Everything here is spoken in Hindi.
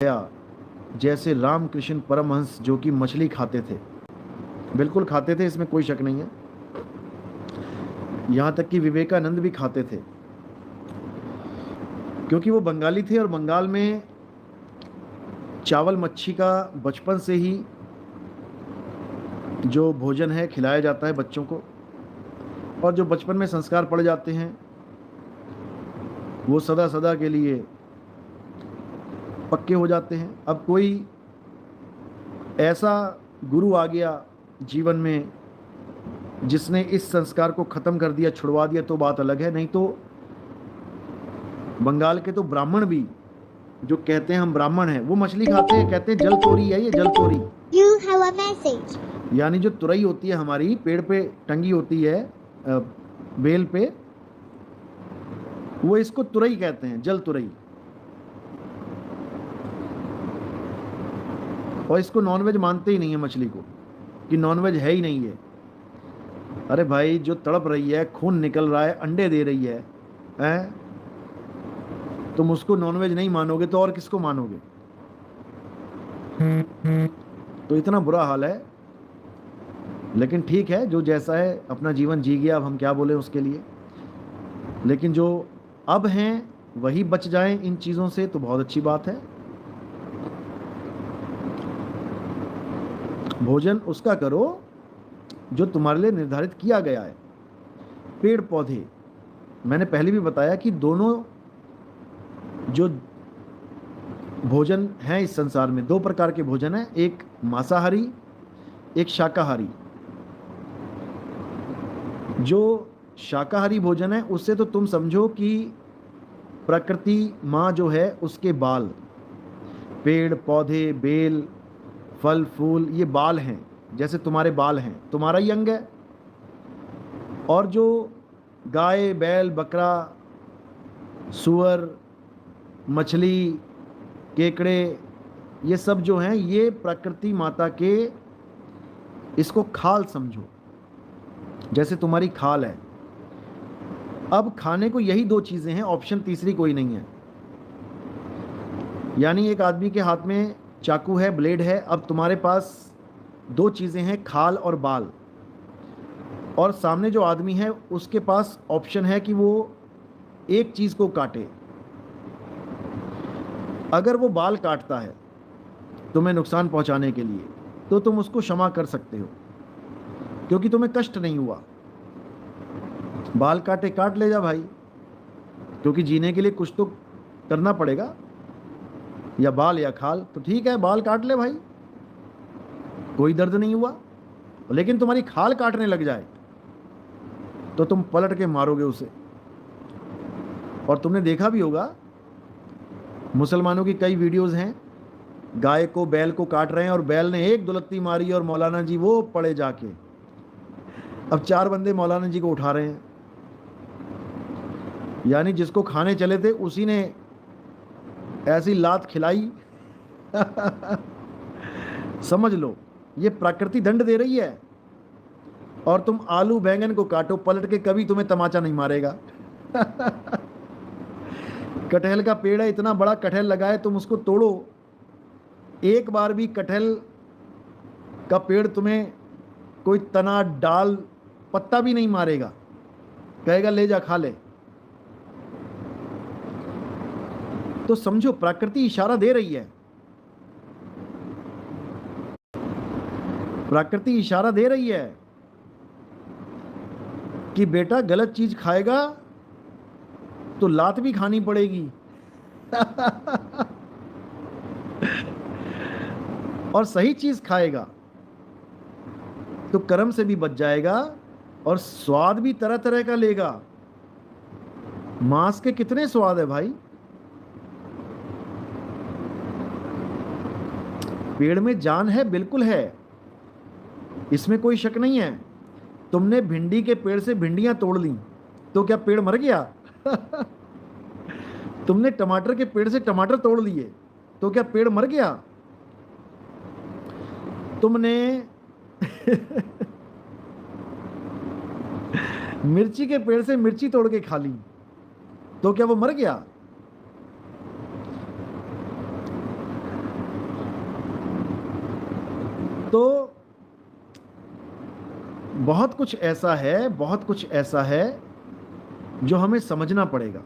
गया जैसे रामकृष्ण परमहंस जो कि मछली खाते थे, बिल्कुल खाते थे, इसमें कोई शक नहीं है। यहाँ तक कि विवेकानंद भी खाते थे, क्योंकि वो बंगाली थे और बंगाल में चावल मच्छी का बचपन से ही जो भोजन है खिलाया जाता है बच्चों को, और जो बचपन में संस्कार पड़ जाते हैं वो सदा सदा के लिए पक्के हो जाते हैं। अब कोई ऐसा गुरु आ गया जीवन में जिसने इस संस्कार को ख़त्म कर दिया, छुड़वा दिया, तो बात अलग है। नहीं तो बंगाल के तो ब्राह्मण भी जो कहते हैं हम ब्राह्मण हैं, वो मछली खाते हैं, कहते हैं जल तोरी है ये, जल तोरी। You have a message. यानी जो तुरई होती है हमारी पेड़ पे टंगी होती है, बेल पे, वो इसको तुरई कहते हैं, जल तुरई। और इसको नॉनवेज मानते ही नहीं है मछली को, कि नॉनवेज है ही नहीं है। अरे भाई, जो तड़प रही है, खून निकल रहा है, अंडे दे रही है, हैं? तुम उसको नॉनवेज नहीं मानोगे तो और किसको मानोगे? तो इतना बुरा हाल है। लेकिन ठीक है, जो जैसा है अपना जीवन जी गया, अब हम क्या बोले उसके लिए। लेकिन जो अब हैं वही बच जाएं इन चीज़ों से तो बहुत अच्छी बात है। भोजन उसका करो जो तुम्हारे लिए निर्धारित किया गया है। पेड़ पौधे, मैंने पहले भी बताया कि दोनों जो भोजन हैं इस संसार में, दो प्रकार के भोजन हैं, एक मांसाहारी, एक शाकाहारी। जो शाकाहारी भोजन है उससे तो तुम समझो कि प्रकृति माँ जो है उसके बाल, पेड़ पौधे, बेल, फल फूल, ये बाल हैं, जैसे तुम्हारे बाल हैं, तुम्हारा ही अंग है। और जो गाय, बैल, बकरा, सुअर, मछली, केकड़े, ये सब जो हैं, ये प्रकृति माता के, इसको खाल समझो, जैसे तुम्हारी खाल है। अब खाने को यही दो चीज़ें हैं, ऑप्शन तीसरी कोई नहीं है। यानी एक आदमी के हाथ में चाकू है, ब्लेड है, अब तुम्हारे पास दो चीज़ें हैं, खाल और बाल। और सामने जो आदमी है उसके पास ऑप्शन है कि वो एक चीज़ को काटे। अगर वो बाल काटता है तुम्हें नुकसान पहुंचाने के लिए, तो तुम उसको क्षमा कर सकते हो, क्योंकि तुम्हें कष्ट नहीं हुआ। बाल काटे, काट ले जा भाई, क्योंकि जीने के लिए कुछ तो करना पड़ेगा, या बाल या खाल, तो ठीक है बाल काट ले भाई, कोई दर्द नहीं हुआ। लेकिन तुम्हारी खाल काटने लग जाए तो तुम पलट के मारोगे उसे। और तुमने देखा भी होगा, मुसलमानों की कई वीडियोस हैं, गाय को, बैल को काट रहे हैं और बैल ने एक दुलत्ती मारी और मौलाना जी वो पड़े जाके। अब चार बंदे मौलाना जी को उठा रहे हैं, यानी जिसको खाने चले थे उसी ने ऐसी लात खिलाई। समझ लो, ये प्रकृति दंड दे रही है। और तुम आलू बैंगन को काटो पलट के, कभी तुम्हें तमाचा नहीं मारेगा। कटहल का पेड़ है, इतना बड़ा कटहल लगा है, तुम उसको तोड़ो, एक बार भी कटहल का पेड़ तुम्हें कोई तना, डाल, पत्ता भी नहीं मारेगा, कहेगा ले जा खा ले। तो समझो प्रकृति इशारा दे रही है, प्रकृति इशारा दे रही है कि बेटा गलत चीज खाएगा तो लात भी खानी पड़ेगी। और सही चीज खाएगा तो कर्म से भी बच जाएगा और स्वाद भी तरह तरह का लेगा। मांस के कितने स्वाद है भाई। पेड़ में जान है, बिल्कुल है, इसमें कोई शक नहीं है। तुमने भिंडी के पेड़ से भिंडियां तोड़ ली तो क्या पेड़ मर गया? तुमने टमाटर के पेड़ से टमाटर तोड़ लिए तो क्या पेड़ मर गया? तुमने मिर्ची के पेड़ से मिर्ची तोड़ के खा ली तो क्या वो मर गया? तो बहुत कुछ ऐसा है जो हमें समझना पड़ेगा,